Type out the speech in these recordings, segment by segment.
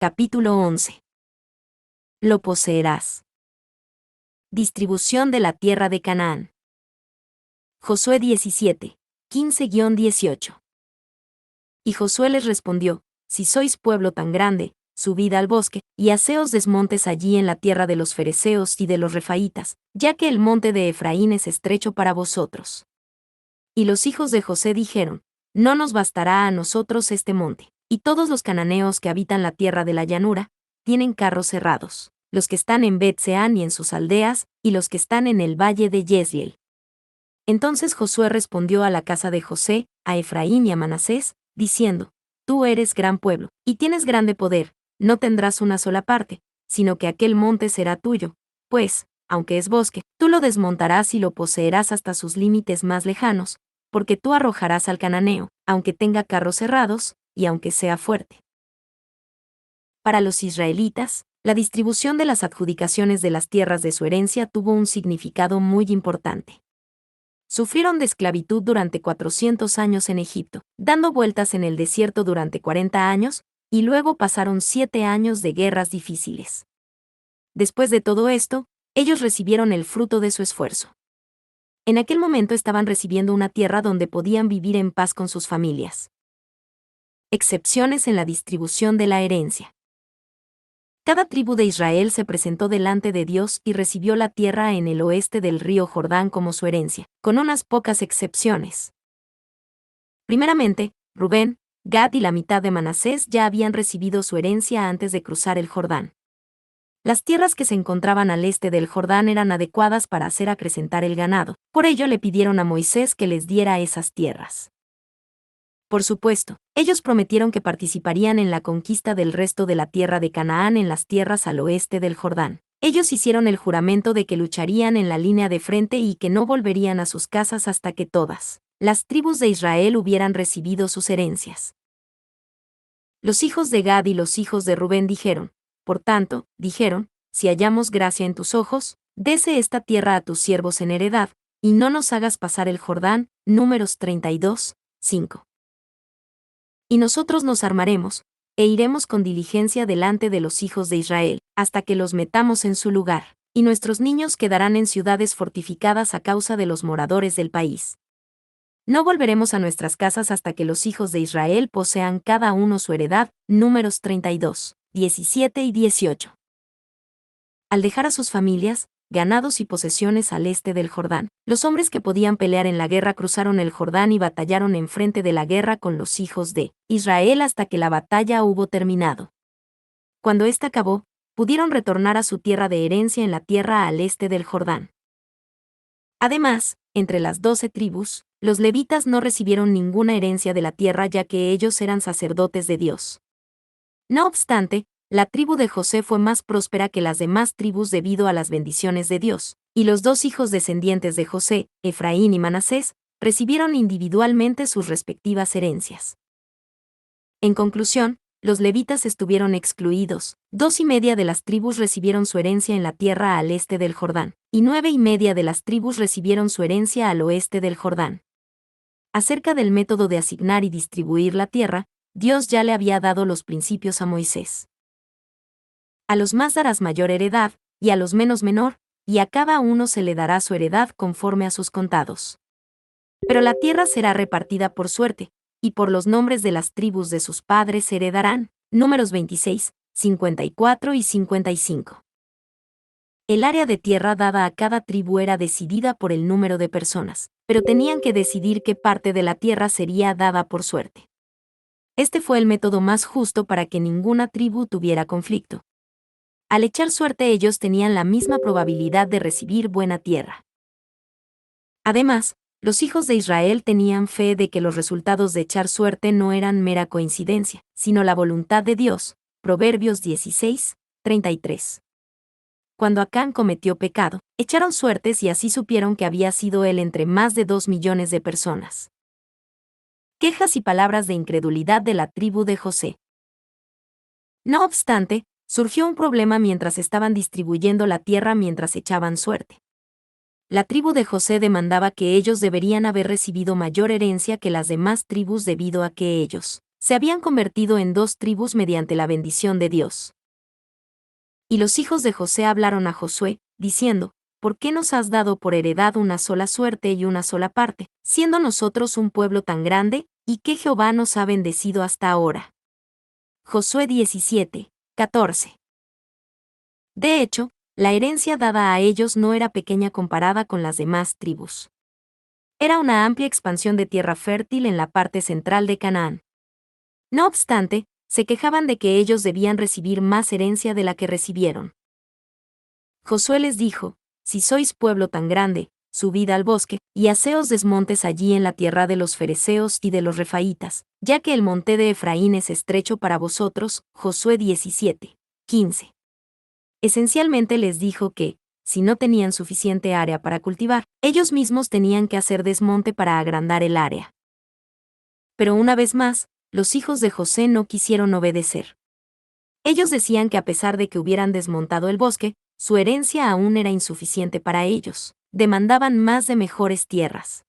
Capítulo 11. Lo poseerás. Distribución de la tierra de Canaán. Josué 17, 15-18. Y Josué les respondió: Si sois pueblo tan grande, subid al bosque, y haceos desmontes allí en la tierra de los fereceos y de los refaitas, ya que el monte de Efraín es estrecho para vosotros. Y los hijos de José dijeron: No nos bastará a nosotros este monte, y todos los cananeos que habitan la tierra de la llanura tienen carros cerrados, los que están en Bet-Seán y en sus aldeas, y los que están en el valle de Jezreel. Entonces Josué respondió a la casa de José, a Efraín y a Manasés, diciendo: Tú eres gran pueblo, y tienes grande poder, no tendrás una sola parte, sino que aquel monte será tuyo, pues, aunque es bosque, tú lo desmontarás y lo poseerás hasta sus límites más lejanos, porque tú arrojarás al cananeo, aunque tenga carros cerrados, y aunque sea fuerte. Para los israelitas, la distribución de las adjudicaciones de las tierras de su herencia tuvo un significado muy importante. Sufrieron de esclavitud durante 400 años en Egipto, dando vueltas en el desierto durante 40 años, y luego pasaron 7 años de guerras difíciles. Después de todo esto, ellos recibieron el fruto de su esfuerzo. En aquel momento estaban recibiendo una tierra donde podían vivir en paz con sus familias. Excepciones en la distribución de la herencia. Cada tribu de Israel se presentó delante de Dios y recibió la tierra en el oeste del río Jordán como su herencia, con unas pocas excepciones. Primeramente, Rubén, Gad y la mitad de Manasés ya habían recibido su herencia antes de cruzar el Jordán. Las tierras que se encontraban al este del Jordán eran adecuadas para hacer acrecentar el ganado, por ello le pidieron a Moisés que les diera esas tierras. Por supuesto, ellos prometieron que participarían en la conquista del resto de la tierra de Canaán en las tierras al oeste del Jordán. Ellos hicieron el juramento de que lucharían en la línea de frente y que no volverían a sus casas hasta que todas las tribus de Israel hubieran recibido sus herencias. Los hijos de Gad y los hijos de Rubén dijeron: Por tanto, dijeron, si hallamos gracia en tus ojos, dese esta tierra a tus siervos en heredad, y no nos hagas pasar el Jordán. Números 32, 5. Y nosotros nos armaremos, e iremos con diligencia delante de los hijos de Israel, hasta que los metamos en su lugar, y nuestros niños quedarán en ciudades fortificadas a causa de los moradores del país. No volveremos a nuestras casas hasta que los hijos de Israel posean cada uno su heredad. Números 32, 17 y 18. Al dejar a sus familias, ganados y posesiones al este del Jordán, los hombres que podían pelear en la guerra cruzaron el Jordán y batallaron enfrente de la guerra con los hijos de Israel hasta que la batalla hubo terminado. Cuando ésta acabó, pudieron retornar a su tierra de herencia en la tierra al este del Jordán. Además, entre las 12 tribus, los levitas no recibieron ninguna herencia de la tierra ya que ellos eran sacerdotes de Dios. No obstante, la tribu de José fue más próspera que las demás tribus debido a las bendiciones de Dios, y los dos hijos descendientes de José, Efraín y Manasés, recibieron individualmente sus respectivas herencias. En conclusión, los levitas estuvieron excluidos, 2,5 de las tribus recibieron su herencia en la tierra al este del Jordán, y 9,5 de las tribus recibieron su herencia al oeste del Jordán. Acerca del método de asignar y distribuir la tierra, Dios ya le había dado los principios a Moisés. A los más darás mayor heredad, y a los menos menor, y a cada uno se le dará su heredad conforme a sus contados. Pero la tierra será repartida por suerte, y por los nombres de las tribus de sus padres se heredarán. Números 26, 54 y 55. El área de tierra dada a cada tribu era decidida por el número de personas, pero tenían que decidir qué parte de la tierra sería dada por suerte. Este fue el método más justo para que ninguna tribu tuviera conflicto. Al echar suerte ellos tenían la misma probabilidad de recibir buena tierra. Además, los hijos de Israel tenían fe de que los resultados de echar suerte no eran mera coincidencia, sino la voluntad de Dios. Proverbios 16, 33. Cuando Acán cometió pecado, echaron suertes y así supieron que había sido él entre más de 2 millones de personas. Quejas y palabras de incredulidad de la tribu de José. No obstante, surgió un problema mientras estaban distribuyendo la tierra mientras echaban suerte. La tribu de José demandaba que ellos deberían haber recibido mayor herencia que las demás tribus debido a que ellos se habían convertido en 2 tribus mediante la bendición de Dios. Y los hijos de José hablaron a Josué, diciendo, ¿por qué nos has dado por heredad una sola suerte y una sola parte, siendo nosotros un pueblo tan grande, y que Jehová nos ha bendecido hasta ahora? Josué 17, 14. De hecho, la herencia dada a ellos no era pequeña comparada con las demás tribus. Era una amplia expansión de tierra fértil en la parte central de Canaán. No obstante, se quejaban de que ellos debían recibir más herencia de la que recibieron. Josué les dijo, si sois pueblo tan grande, subid al bosque, y haceos desmontes allí en la tierra de los fereceos y de los refaítas, ya que el monte de Efraín es estrecho para vosotros. Josué 17, 15. Esencialmente les dijo que, si no tenían suficiente área para cultivar, ellos mismos tenían que hacer desmonte para agrandar el área. Pero una vez más, los hijos de José no quisieron obedecer. Ellos decían que a pesar de que hubieran desmontado el bosque, su herencia aún era insuficiente para ellos. Demandaban más de mejores tierras.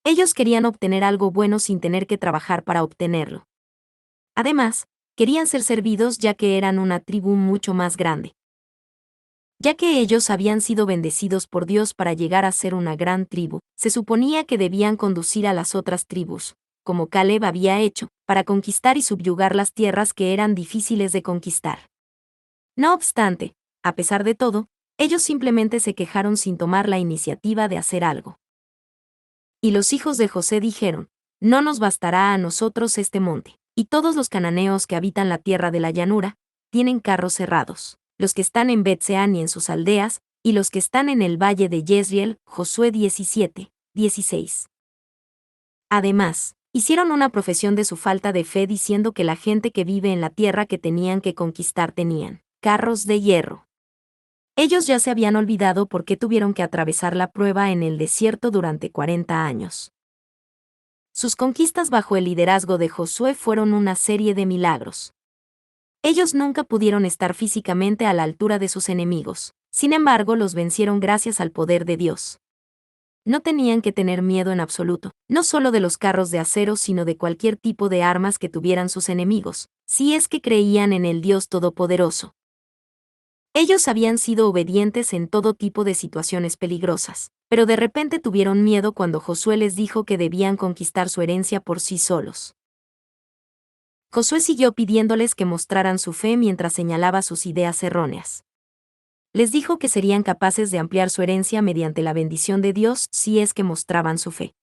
Ellos querían obtener algo bueno sin tener que trabajar para obtenerlo. Además, querían ser servidos ya que eran una tribu mucho más grande. Ya que ellos habían sido bendecidos por Dios para llegar a ser una gran tribu, se suponía que debían conducir a las otras tribus, como Caleb había hecho, para conquistar y subyugar las tierras que eran difíciles de conquistar. No obstante, a pesar de todo, ellos simplemente se quejaron sin tomar la iniciativa de hacer algo. Y los hijos de José dijeron, no nos bastará a nosotros este monte, y todos los cananeos que habitan la tierra de la llanura, tienen carros cerrados, los que están en Bet-Seán y en sus aldeas, y los que están en el valle de Jezreel. Josué 17, 16. Además, hicieron una profesión de su falta de fe diciendo que la gente que vive en la tierra que tenían que conquistar tenían carros de hierro. Ellos ya se habían olvidado por qué tuvieron que atravesar la prueba en el desierto durante 40 años. Sus conquistas bajo el liderazgo de Josué fueron una serie de milagros. Ellos nunca pudieron estar físicamente a la altura de sus enemigos, sin embargo los vencieron gracias al poder de Dios. No tenían que tener miedo en absoluto, no solo de los carros de acero sino de cualquier tipo de armas que tuvieran sus enemigos, si es que creían en el Dios Todopoderoso. Ellos habían sido obedientes en todo tipo de situaciones peligrosas, pero de repente tuvieron miedo cuando Josué les dijo que debían conquistar su herencia por sí solos. Josué siguió pidiéndoles que mostraran su fe mientras señalaba sus ideas erróneas. Les dijo que serían capaces de ampliar su herencia mediante la bendición de Dios si es que mostraban su fe.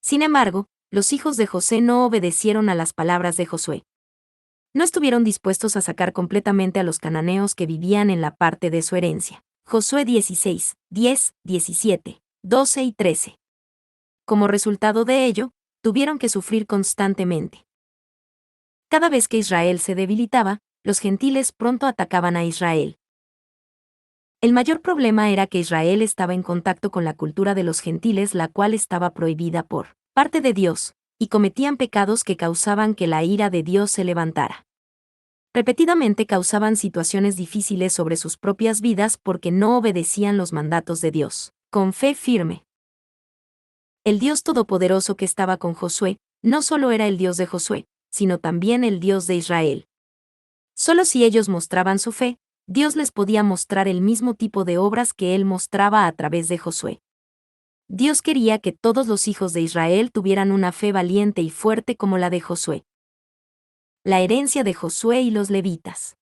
Sin embargo, los hijos de José no obedecieron a las palabras de Josué. No estuvieron dispuestos a sacar completamente a los cananeos que vivían en la parte de su herencia. Josué 16, 10, 17, 12 y 13. Como resultado de ello, tuvieron que sufrir constantemente. Cada vez que Israel se debilitaba, los gentiles pronto atacaban a Israel. El mayor problema era que Israel estaba en contacto con la cultura de los gentiles, la cual estaba prohibida por parte de Dios, y cometían pecados que causaban que la ira de Dios se levantara. Repetidamente causaban situaciones difíciles sobre sus propias vidas porque no obedecían los mandatos de Dios, con fe firme. El Dios Todopoderoso que estaba con Josué, no solo era el Dios de Josué, sino también el Dios de Israel. Solo si ellos mostraban su fe, Dios les podía mostrar el mismo tipo de obras que Él mostraba a través de Josué. Dios quería que todos los hijos de Israel tuvieran una fe valiente y fuerte como la de Josué. La herencia de Josué y los levitas.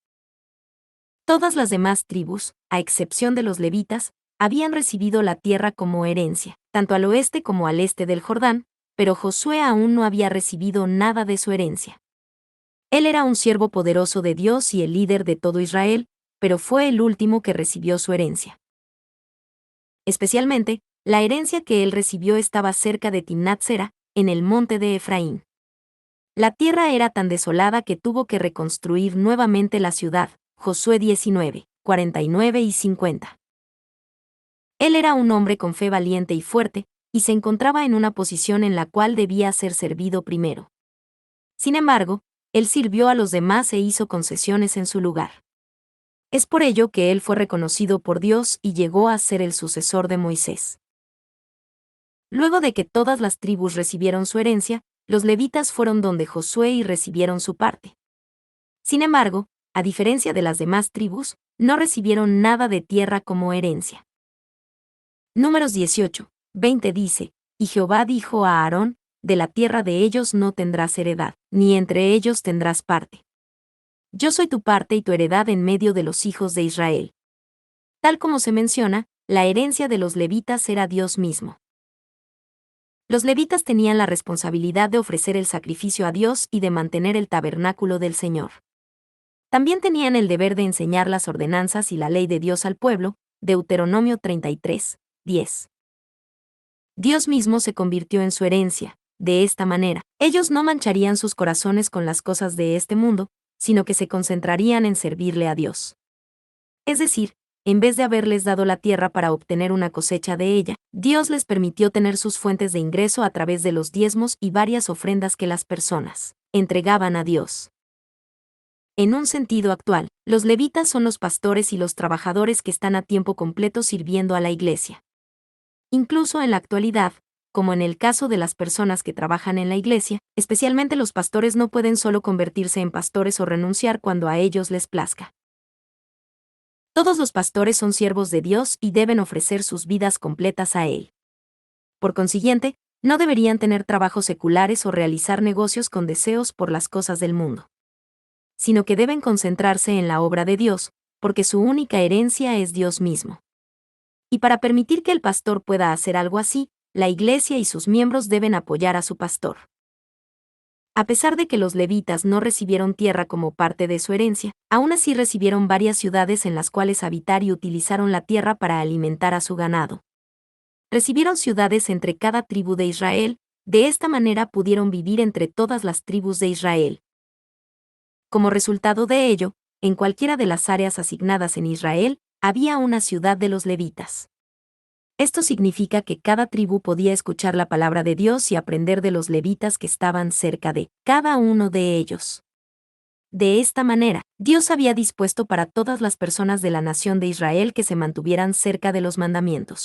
Todas las demás tribus, a excepción de los levitas, habían recibido la tierra como herencia, tanto al oeste como al este del Jordán, pero Josué aún no había recibido nada de su herencia. Él era un siervo poderoso de Dios y el líder de todo Israel, pero fue el último que recibió su herencia. Especialmente, la herencia que él recibió estaba cerca de Timnat-Sera, en el monte de Efraín. La tierra era tan desolada que tuvo que reconstruir nuevamente la ciudad. Josué 19, 49 y 50. Él era un hombre con fe valiente y fuerte, y se encontraba en una posición en la cual debía ser servido primero. Sin embargo, él sirvió a los demás e hizo concesiones en su lugar. Es por ello que él fue reconocido por Dios y llegó a ser el sucesor de Moisés. Luego de que todas las tribus recibieron su herencia, los levitas fueron donde Josué y recibieron su parte. Sin embargo, a diferencia de las demás tribus, no recibieron nada de tierra como herencia. Números 18, 20 dice, y Jehová dijo a Aarón, de la tierra de ellos no tendrás heredad, ni entre ellos tendrás parte. Yo soy tu parte y tu heredad en medio de los hijos de Israel. Tal como se menciona, la herencia de los levitas era Dios mismo. Los levitas tenían la responsabilidad de ofrecer el sacrificio a Dios y de mantener el tabernáculo del Señor. También tenían el deber de enseñar las ordenanzas y la ley de Dios al pueblo, Deuteronomio 33, 10. Dios mismo se convirtió en su herencia. De esta manera, ellos no mancharían sus corazones con las cosas de este mundo, sino que se concentrarían en servirle a Dios. Es decir, en vez de haberles dado la tierra para obtener una cosecha de ella, Dios les permitió tener sus fuentes de ingreso a través de los diezmos y varias ofrendas que las personas entregaban a Dios. En un sentido actual, los levitas son los pastores y los trabajadores que están a tiempo completo sirviendo a la iglesia. Incluso en la actualidad, como en el caso de las personas que trabajan en la iglesia, especialmente los pastores no pueden solo convertirse en pastores o renunciar cuando a ellos les plazca. Todos los pastores son siervos de Dios y deben ofrecer sus vidas completas a Él. Por consiguiente, no deberían tener trabajos seculares o realizar negocios con deseos por las cosas del mundo, sino que deben concentrarse en la obra de Dios, porque su única herencia es Dios mismo. Y para permitir que el pastor pueda hacer algo así, la iglesia y sus miembros deben apoyar a su pastor. A pesar de que los levitas no recibieron tierra como parte de su herencia, aún así recibieron varias ciudades en las cuales habitar y utilizaron la tierra para alimentar a su ganado. Recibieron ciudades entre cada tribu de Israel, de esta manera pudieron vivir entre todas las tribus de Israel. Como resultado de ello, en cualquiera de las áreas asignadas en Israel, había una ciudad de los levitas. Esto significa que cada tribu podía escuchar la palabra de Dios y aprender de los levitas que estaban cerca de cada uno de ellos. De esta manera, Dios había dispuesto para todas las personas de la nación de Israel que se mantuvieran cerca de los mandamientos.